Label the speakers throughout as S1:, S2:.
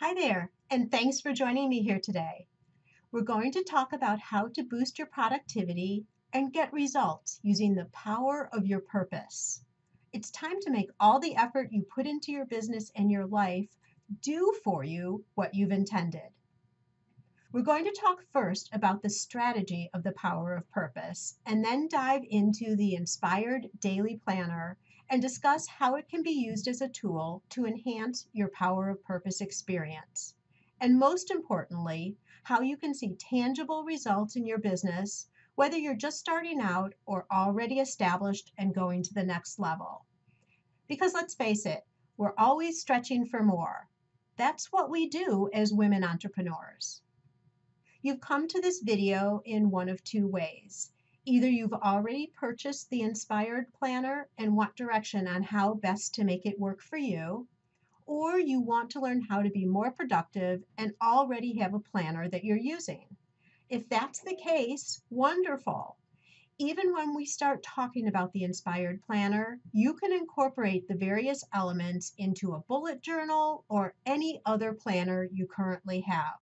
S1: Hi there, and thanks for joining me here today. We're going to talk about how to boost your productivity and get results using the power of your purpose. It's time to make all the effort you put into your business and your life do for you what you've intended. We're going to talk first about the strategy of the power of purpose and then dive into the inspired daily planner and discuss how it can be used as a tool to enhance your power of purpose experience. And most importantly, how you can see tangible results in your business, whether you're just starting out or already established and going to the next level. Because let's face it, we're always stretching for more. That's what we do as women entrepreneurs. You've come to this video in one of two ways. Either you've already purchased the Inspired Planner and want direction on how best to make it work for you, or you want to learn how to be more productive and already have a planner that you're using. If that's the case, wonderful. Even when we start talking about the Inspired Planner, you can incorporate the various elements into a bullet journal or any other planner you currently have.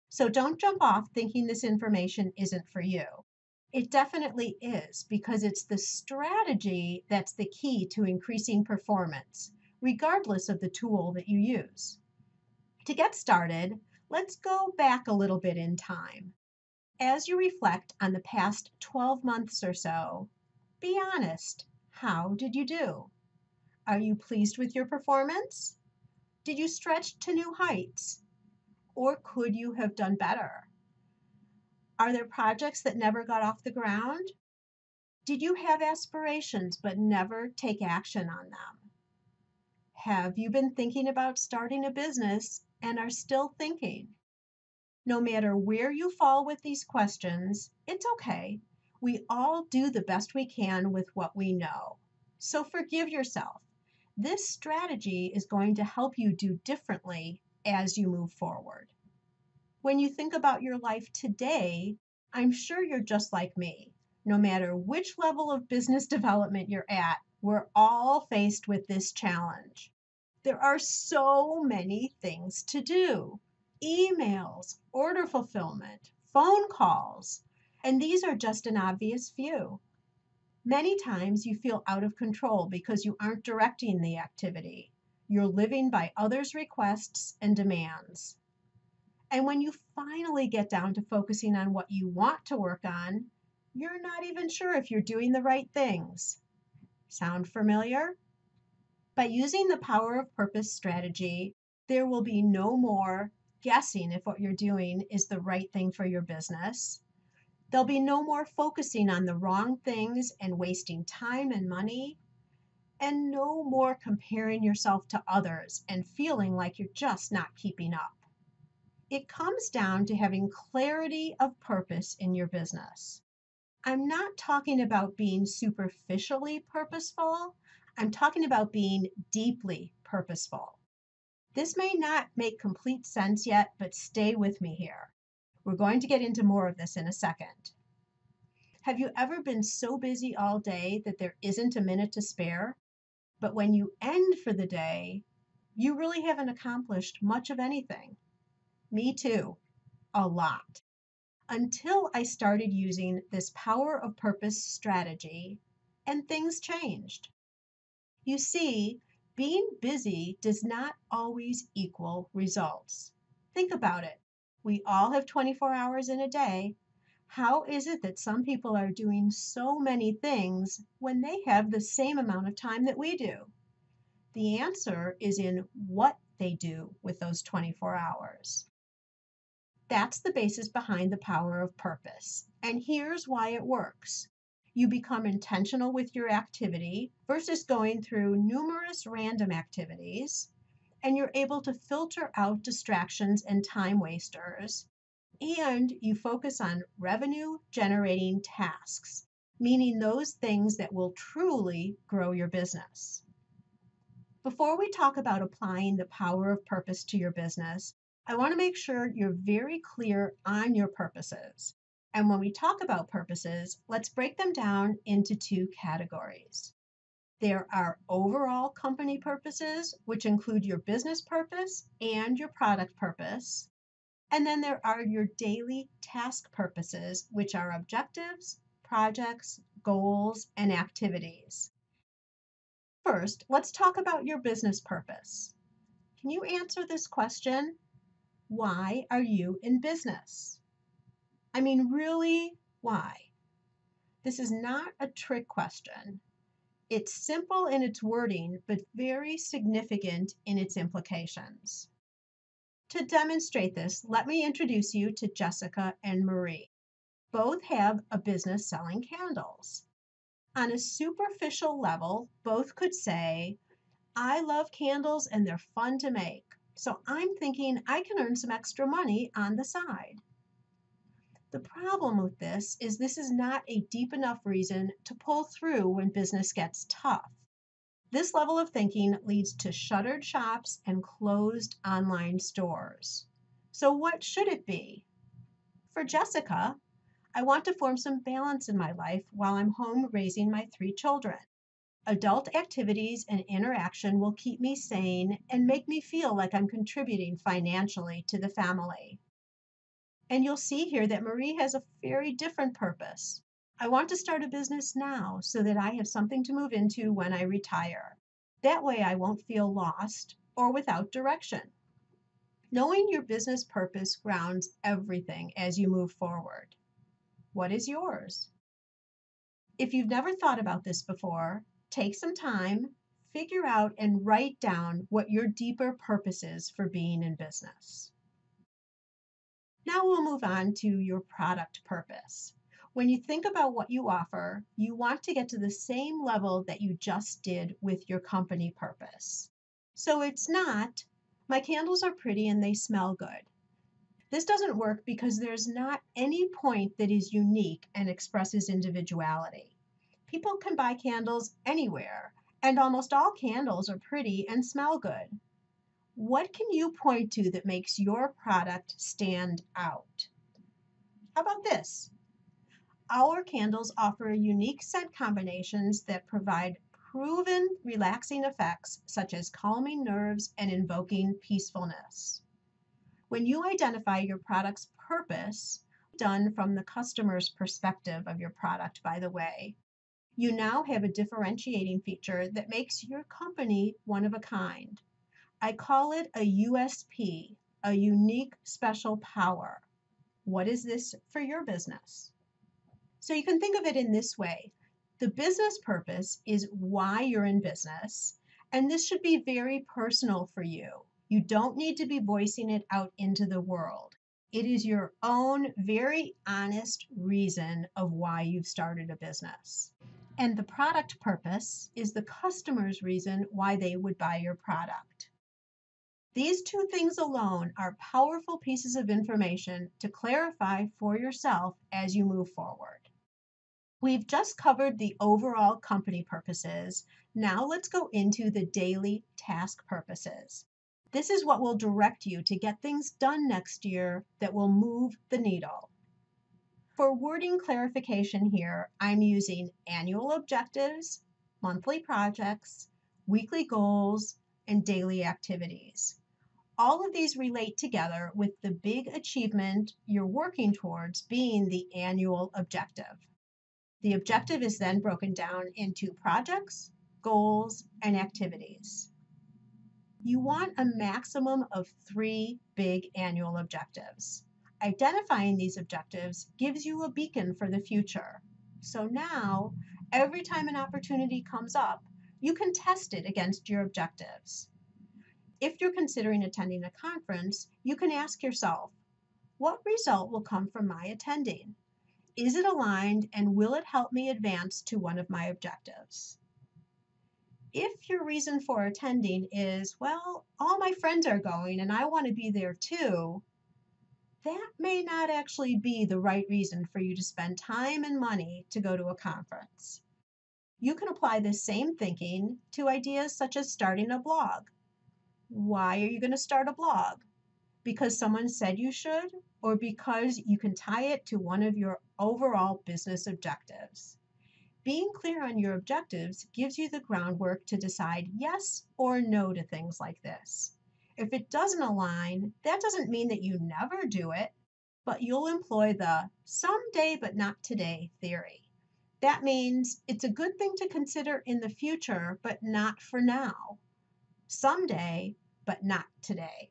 S1: So don't jump off thinking this information isn't for you. It definitely is because it's the strategy that's the key to increasing performance, regardless of the tool that you use. To get started, let's go back a little bit in time. As you reflect on the past 12 months or so, be honest. How did you do? Are you pleased with your performance? Did you stretch to new heights? Or could you have done better? Are there projects that never got off the ground? Did you have aspirations but never take action on them? Have you been thinking about starting a business and are still thinking? No matter where you fall with these questions, it's okay. We all do the best we can with what we know. So forgive yourself. This strategy is going to help you do differently as you move forward. When you think about your life today, I'm sure you're just like me. No matter which level of business development you're at, we're all faced with this challenge. There are so many things to do: emails, order fulfillment, phone calls, and these are just an obvious few. Many times you feel out of control because you aren't directing the activity. You're living by others' requests and demands. And when you finally get down to focusing on what you want to work on, you're not even sure if you're doing the right things. Sound familiar? By using the power of purpose strategy, there will be no more guessing if what you're doing is the right thing for your business. There'll be no more focusing on the wrong things and wasting time and money, and no more comparing yourself to others and feeling like you're just not keeping up. It comes down to having clarity of purpose in your business. I'm not talking about being superficially purposeful. I'm talking about being deeply purposeful. This may not make complete sense yet, but stay with me here. We're going to get into more of this in a second. Have you ever been so busy all day that there isn't a minute to spare? But when you end for the day, you really haven't accomplished much of anything. Me too, a lot. Until I started using this power of purpose strategy, and things changed. You see, being busy does not always equal results. Think about it. We all have 24 hours in a day. How is it that some people are doing so many things when they have the same amount of time that we do? The answer is in what they do with those 24 hours. That's the basis behind the power of purpose. And here's why it works. You become intentional with your activity versus going through numerous random activities, and you're able to filter out distractions and time wasters, and you focus on revenue generating tasks, meaning those things that will truly grow your business. Before we talk about applying the power of purpose to your business, I want to make sure you're very clear on your purposes. And when we talk about purposes, let's break them down into two categories. There are overall company purposes, which include your business purpose and your product purpose. And then there are your daily task purposes, which are objectives, projects, goals, and activities. First, let's talk about your business purpose. Can you answer this question? Why are you in business? I mean, really, why? This is not a trick question. It's simple in its wording, but very significant in its implications. To demonstrate this, let me introduce you to Jessica and Marie. Both have a business selling candles. On a superficial level, both could say, I love candles and they're fun to make, so I'm thinking I can earn some extra money on the side. The problem with this is not a deep enough reason to pull through when business gets tough. This level of thinking leads to shuttered shops and closed online stores. So what should it be? For Jessica, I want to form some balance in my life while I'm home raising my 3 children. Adult activities and interaction will keep me sane and make me feel like I'm contributing financially to the family. And you'll see here that Marie has a very different purpose. I want to start a business now so that I have something to move into when I retire. That way I won't feel lost or without direction. Knowing your business purpose grounds everything as you move forward. What is yours? If you've never thought about this before, take some time, figure out and write down what your deeper purpose is for being in business. Now we'll move on to your product purpose. When you think about what you offer, you want to get to the same level that you just did with your company purpose. So it's not, my candles are pretty and they smell good. This doesn't work because there's not any point that is unique and expresses individuality. People can buy candles anywhere, and almost all candles are pretty and smell good. What can you point to that makes your product stand out? How about this? Our candles offer unique scent combinations that provide proven relaxing effects such as calming nerves and invoking peacefulness. When you identify your product's purpose, done from the customer's perspective of your product, by the way, you now have a differentiating feature that makes your company one of a kind. I call it a USP, a unique special power. What is this for your business? So you can think of it in this way. The business purpose is why you're in business, and this should be very personal for you. You don't need to be voicing it out into the world. It is your own very honest reason of why you've started a business. And the product purpose is the customer's reason why they would buy your product. These two things alone are powerful pieces of information to clarify for yourself as you move forward. We've just covered the overall company purposes. Now let's go into the daily task purposes. This is what will direct you to get things done next year that will move the needle. For wording clarification here, I'm using annual objectives, monthly projects, weekly goals, and daily activities. All of these relate together with the big achievement you're working towards being the annual objective. The objective is then broken down into projects, goals, and activities. You want a maximum of 3 big annual objectives. Identifying these objectives gives you a beacon for the future. So now, every time an opportunity comes up, you can test it against your objectives. If you're considering attending a conference, you can ask yourself, what result will come from my attending? Is it aligned and will it help me advance to one of my objectives? If your reason for attending is, well, all my friends are going and I want to be there too, that may not actually be the right reason for you to spend time and money to go to a conference. You can apply this same thinking to ideas such as starting a blog. Why are you going to start a blog? Because someone said you should, or because you can tie it to one of your overall business objectives? Being clear on your objectives gives you the groundwork to decide yes or no to things like this. If it doesn't align, that doesn't mean that you never do it, but you'll employ the someday but not today theory. That means it's a good thing to consider in the future, but not for now. Someday, but not today.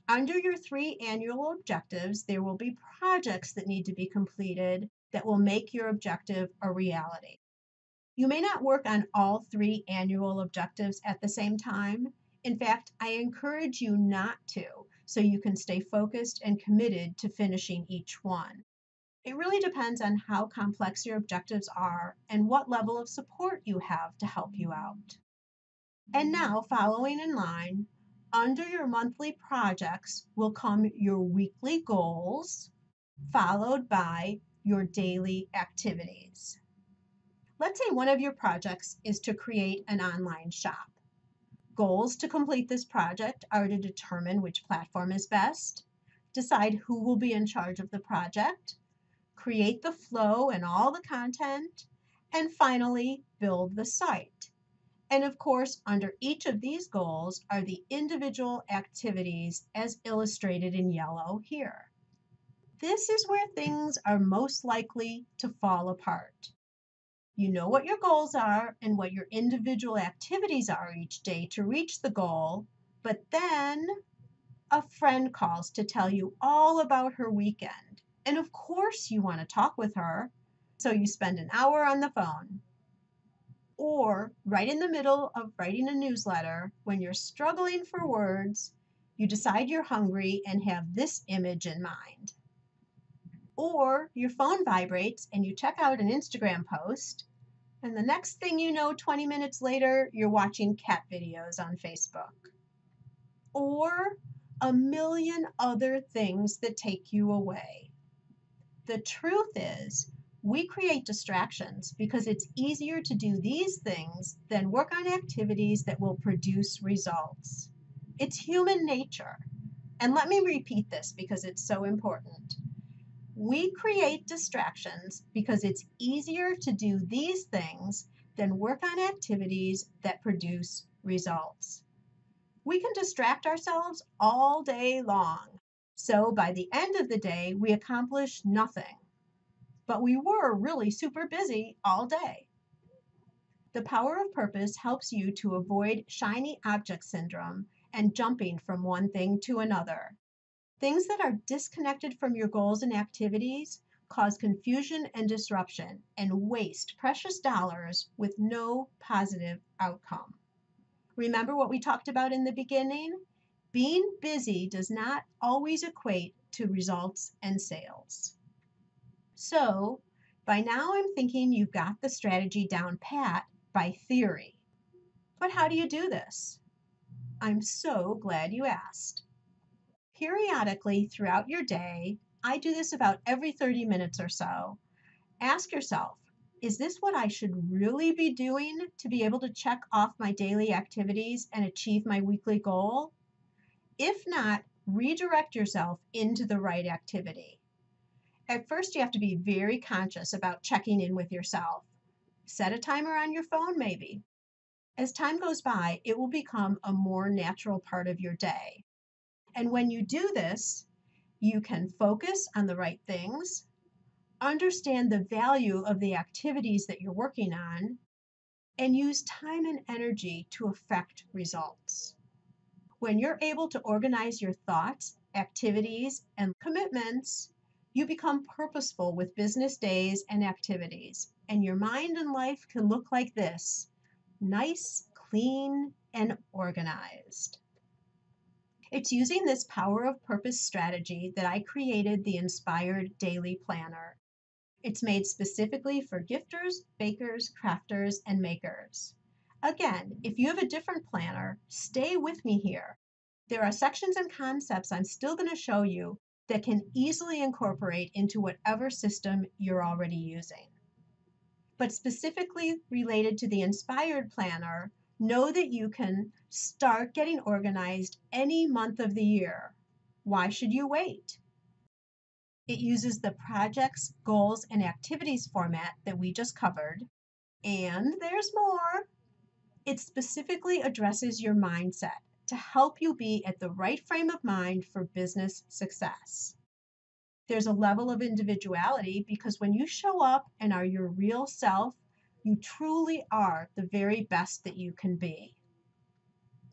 S1: Under your 3 annual objectives, there will be projects that need to be completed that will make your objective a reality. You may not work on all 3 annual objectives at the same time. In fact, I encourage you not to, so you can stay focused and committed to finishing each one. It really depends on how complex your objectives are and what level of support you have to help you out. And now, following in line, under your monthly projects will come your weekly goals, followed by your daily activities. Let's say one of your projects is to create an online shop. Goals to complete this project are to determine which platform is best, decide who will be in charge of the project, create the flow and all the content, and finally, build the site. And of course, under each of these goals are the individual activities as illustrated in yellow here. This is where things are most likely to fall apart. You know what your goals are and what your individual activities are each day to reach the goal, but then a friend calls to tell you all about her weekend. And of course, you want to talk with her, so you spend an hour on the phone. Or right in the middle of writing a newsletter, when you're struggling for words, you decide you're hungry and have this image in mind. Or your phone vibrates and you check out an Instagram post, and the next thing you know, 20 minutes later, you're watching cat videos on Facebook. Or a million other things that take you away. The truth is, we create distractions because it's easier to do these things than work on activities that will produce results. It's human nature. And let me repeat this because it's so important. We create distractions because it's easier to do these things than work on activities that produce results. We can distract ourselves all day long. So by the end of the day, we accomplish nothing. But we were really super busy all day. The power of purpose helps you to avoid shiny object syndrome and jumping from one thing to another. Things that are disconnected from your goals and activities cause confusion and disruption and waste precious dollars with no positive outcome. Remember what we talked about in the beginning? Being busy does not always equate to results and sales. So, by now I'm thinking you've got the strategy down pat by theory. But how do you do this? I'm so glad you asked. Periodically throughout your day, I do this about every 30 minutes or so. Ask yourself, is this what I should really be doing to be able to check off my daily activities and achieve my weekly goal? If not, redirect yourself into the right activity. At first, you have to be very conscious about checking in with yourself. Set a timer on your phone, maybe. As time goes by, it will become a more natural part of your day. And when you do this, you can focus on the right things, understand the value of the activities that you're working on, and use time and energy to affect results. When you're able to organize your thoughts, activities, and commitments, you become purposeful with business days and activities, and your mind and life can look like this: nice, clean, and organized. It's using this power of purpose strategy that I created the Inspired Daily Planner. It's made specifically for gifters, bakers, crafters, and makers. Again, if you have a different planner, stay with me here. There are sections and concepts I'm still going to show you that can easily incorporate into whatever system you're already using. But specifically related to the Inspired Planner, know that you can start getting organized any month of the year. Why should you wait? It uses the projects, goals, and activities format that we just covered. And there's more. It specifically addresses your mindset to help you be at the right frame of mind for business success. There's a level of individuality because when you show up and are your real self, you truly are the very best that you can be.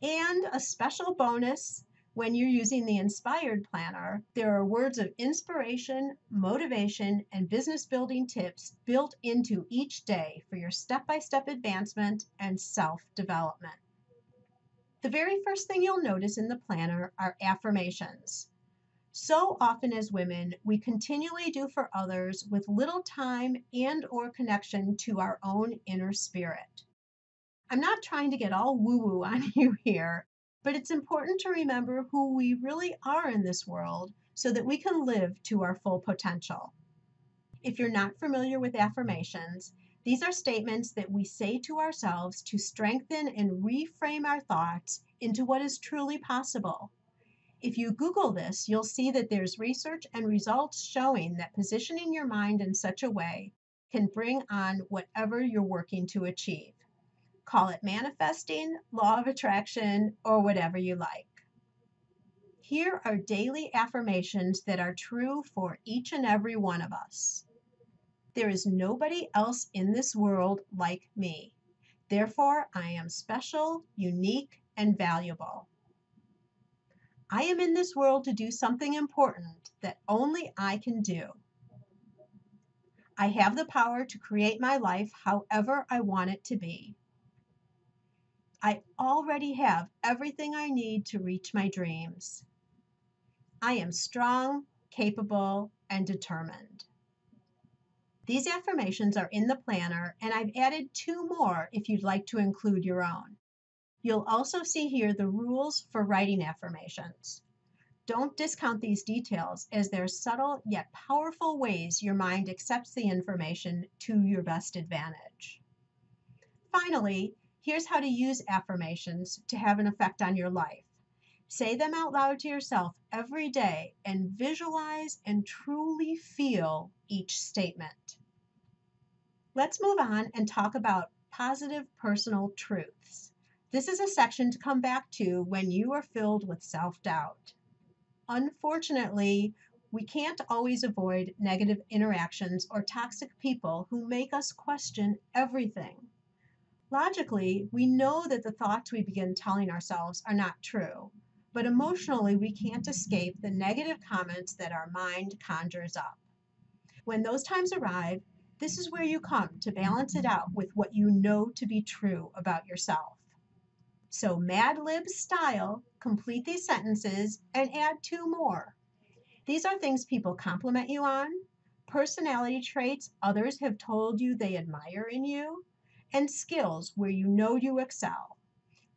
S1: And a special bonus, when you're using the Inspired Planner, there are words of inspiration, motivation, and business building tips built into each day for your step-by-step advancement and self-development. The very first thing you'll notice in the planner are affirmations. So often as women, we continually do for others with little time and or connection to our own inner spirit. I'm not trying to get all woo-woo on you here, but it's important to remember who we really are in this world so that we can live to our full potential. If you're not familiar with affirmations, these are statements that we say to ourselves to strengthen and reframe our thoughts into what is truly possible. If you Google this, you'll see that there's research and results showing that positioning your mind in such a way can bring on whatever you're working to achieve. Call it manifesting, law of attraction, or whatever you like. Here are daily affirmations that are true for each and every one of us. There is nobody else in this world like me. Therefore, I am special, unique, and valuable. I am in this world to do something important that only I can do. I have the power to create my life however I want it to be. I already have everything I need to reach my dreams. I am strong, capable, and determined. These affirmations are in the planner, and I've added 2 more if you'd like to include your own. You'll also see here the rules for writing affirmations. Don't discount these details as they're subtle yet powerful ways your mind accepts the information to your best advantage. Finally, here's how to use affirmations to have an effect on your life. Say them out loud to yourself every day and visualize and truly feel each statement. Let's move on and talk about positive personal truths. This is a section to come back to when you are filled with self-doubt. Unfortunately, we can't always avoid negative interactions or toxic people who make us question everything. Logically, we know that the thoughts we begin telling ourselves are not true, but emotionally, we can't escape the negative comments that our mind conjures up. When those times arrive, this is where you come to balance it out with what you know to be true about yourself. So, Mad Lib style, complete these sentences and add 2 more. These are things people compliment you on, personality traits others have told you they admire in you, and skills where you know you excel.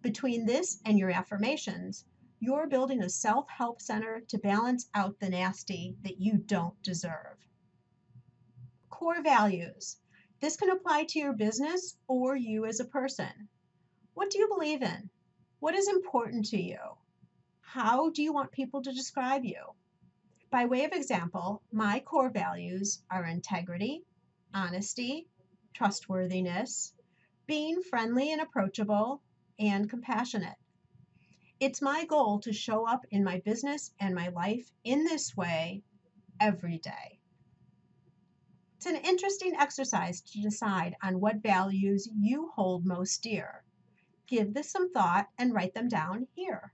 S1: Between this and your affirmations, you're building a self-help center to balance out the nasty that you don't deserve. Core values. This can apply to your business or you as a person. What do you believe in? What is important to you? How do you want people to describe you? By way of example, my core values are integrity, honesty, trustworthiness, being friendly and approachable, and compassionate. It's my goal to show up in my business and my life in this way every day. It's an interesting exercise to decide on what values you hold most dear. Give this some thought and write them down here.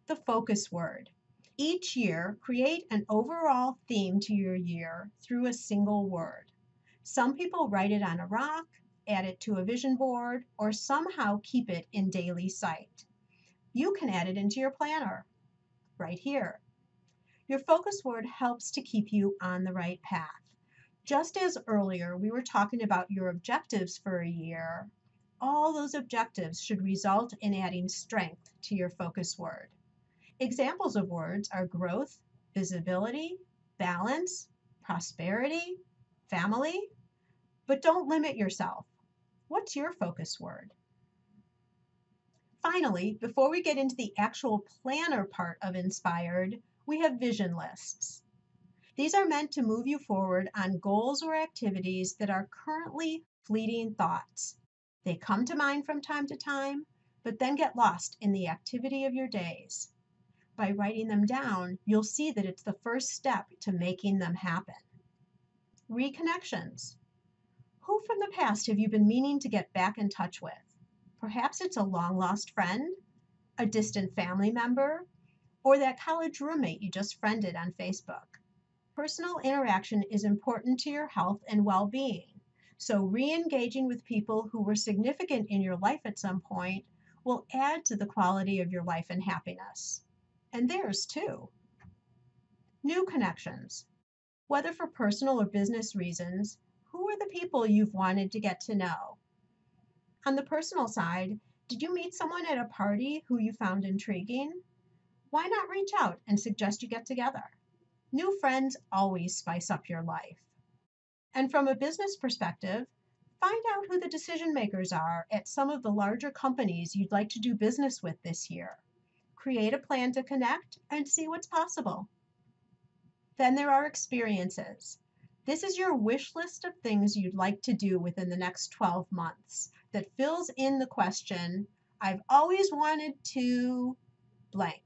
S1: The focus word. Each year, create an overall theme to your year through a single word. Some people write it on a rock, add it to a vision board, or somehow keep it in daily sight. You can add it into your planner right here. Your focus word helps to keep you on the right path. Just as earlier we were talking about your objectives for a year, all those objectives should result in adding strength to your focus word. Examples of words are growth, visibility, balance, prosperity, family, but don't limit yourself. What's your focus word? Finally, before we get into the actual planner part of Inspired, we have vision lists. These are meant to move you forward on goals or activities that are currently fleeting thoughts. They come to mind from time to time, but then get lost in the activity of your days. By writing them down, you'll see that it's the first step to making them happen. Reconnections. Who from the past have you been meaning to get back in touch with? Perhaps it's a long lost friend, a distant family member, or that college roommate you just friended on Facebook. Personal interaction is important to your health and well being, so re engaging with people who were significant in your life at some point will add to the quality of your life and happiness. And theirs too. New connections. Whether for personal or business reasons, who are the people you've wanted to get to know? On the personal side, did you meet someone at a party who you found intriguing? Why not reach out and suggest you get together? New friends always spice up your life. And from a business perspective, find out who the decision makers are at some of the larger companies you'd like to do business with this year. Create a plan to connect and see what's possible. Then there are experiences. This is your wish list of things you'd like to do within the next 12 months that fills in the question, I've always wanted to blank.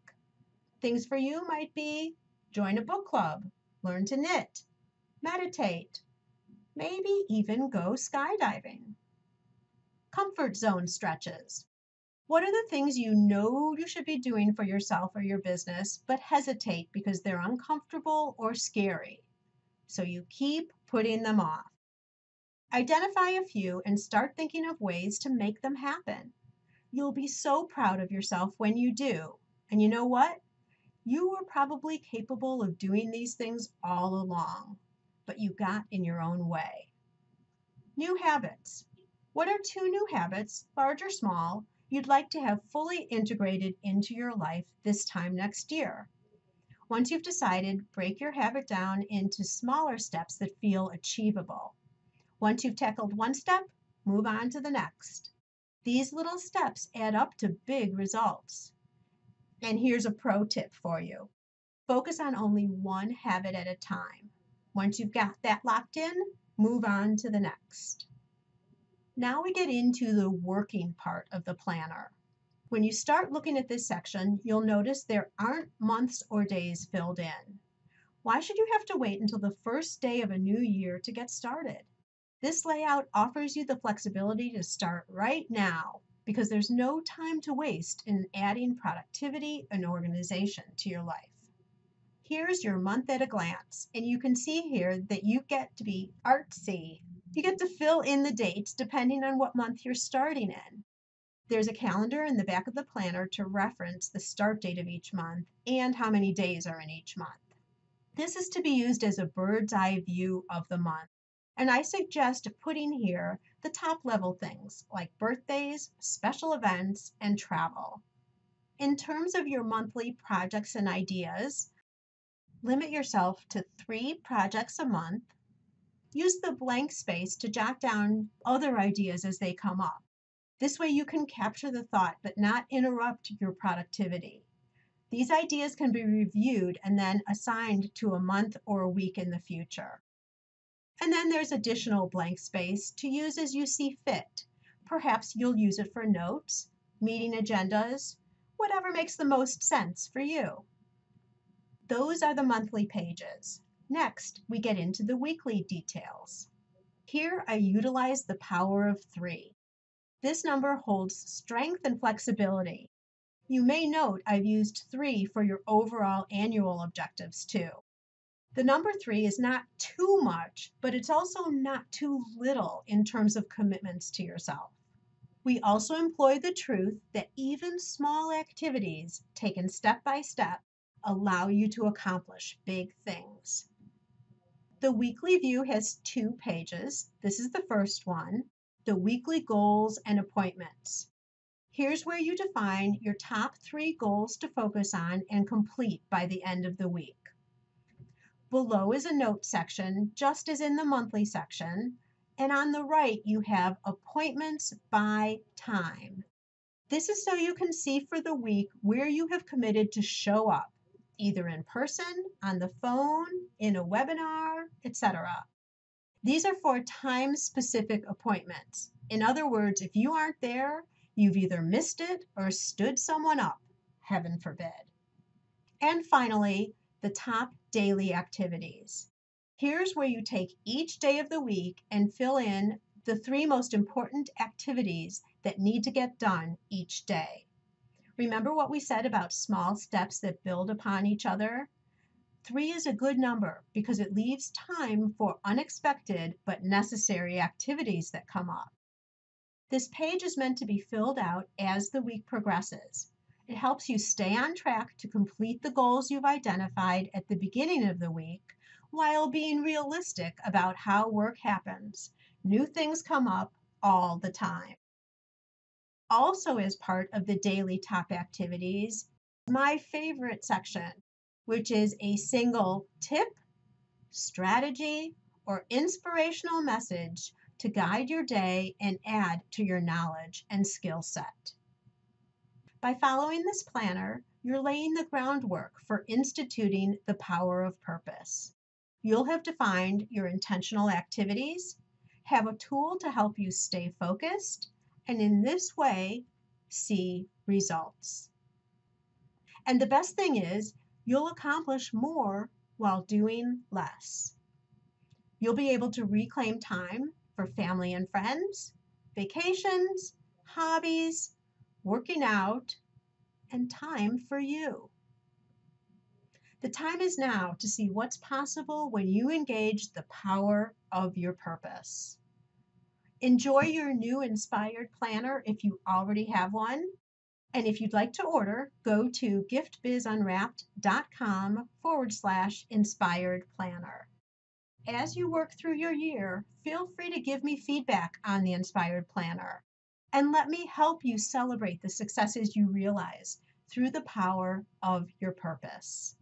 S1: Things for you might be join a book club, learn to knit, meditate, maybe even go skydiving. Comfort zone stretches. What are the things you know you should be doing for yourself or your business, but hesitate because they're uncomfortable or scary? So you keep putting them off. Identify a few and start thinking of ways to make them happen. You'll be so proud of yourself when you do. And you know what? You were probably capable of doing these things all along, but you got in your own way. New habits. What are 2 new habits, large or small, you'd like to have fully integrated into your life this time next year? Once you've decided, break your habit down into smaller steps that feel achievable. Once you've tackled one step, move on to the next. These little steps add up to big results. And here's a pro tip for you. Focus on only one habit at a time. Once you've got that locked in, move on to the next. Now we get into the working part of the planner. When you start looking at this section, you'll notice there aren't months or days filled in. Why should you have to wait until the first day of a new year to get started? This layout offers you the flexibility to start right now because there's no time to waste in adding productivity and organization to your life. Here's your month at a glance, and you can see here that you get to be artsy. You get to fill in the dates depending on what month you're starting in. There's a calendar in the back of the planner to reference the start date of each month and how many days are in each month. This is to be used as a bird's eye view of the month, and I suggest putting here the top level things like birthdays, special events, and travel. In terms of your monthly projects and ideas, limit yourself to 3 projects a month. Use the blank space to jot down other ideas as they come up. This way you can capture the thought but not interrupt your productivity. These ideas can be reviewed and then assigned to a month or a week in the future. And then there's additional blank space to use as you see fit. Perhaps you'll use it for notes, meeting agendas, whatever makes the most sense for you. Those are the monthly pages. Next, we get into the weekly details. Here I utilize the power of 3. This number holds strength and flexibility. You may note I've used 3 for your overall annual objectives too. The number 3 is not too much, but it's also not too little in terms of commitments to yourself. We also employ the truth that even small activities taken step by step allow you to accomplish big things. The weekly view has 2 pages. This is the first one, the weekly goals and appointments. Here's where you define your top 3 goals to focus on and complete by the end of the week. Below is a note section, just as in the monthly section, and on the right you have appointments by time. This is so you can see for the week where you have committed to show up. either in person, on the phone, in a webinar, etc. These are for time-specific appointments. In other words, if you aren't there, you've either missed it or stood someone up, heaven forbid. And finally, the top daily activities. Here's where you take each day of the week and fill in the 3 most important activities that need to get done each day. Remember what we said about small steps that build upon each other? 3 is a good number because it leaves time for unexpected but necessary activities that come up. This page is meant to be filled out as the week progresses. It helps you stay on track to complete the goals you've identified at the beginning of the week while being realistic about how work happens. New things come up all the time. Also, as part of the daily top activities, my favorite section, which is a single tip, strategy, or inspirational message to guide your day and add to your knowledge and skill set. By following this planner, you're laying the groundwork for instituting the power of purpose. You'll have defined your intentional activities, have a tool to help you stay focused, and in this way, see results. And the best thing is, you'll accomplish more while doing less. You'll be able to reclaim time for family and friends, vacations, hobbies, working out, and time for you. The time is now to see what's possible when you engage the power of your purpose. Enjoy your new inspired planner if you already have one. And if you'd like to order, go to giftbizunwrapped.com/inspired planner. As you work through your year, feel free to give me feedback on the Inspired Planner and let me help you celebrate the successes you realize through the power of your purpose.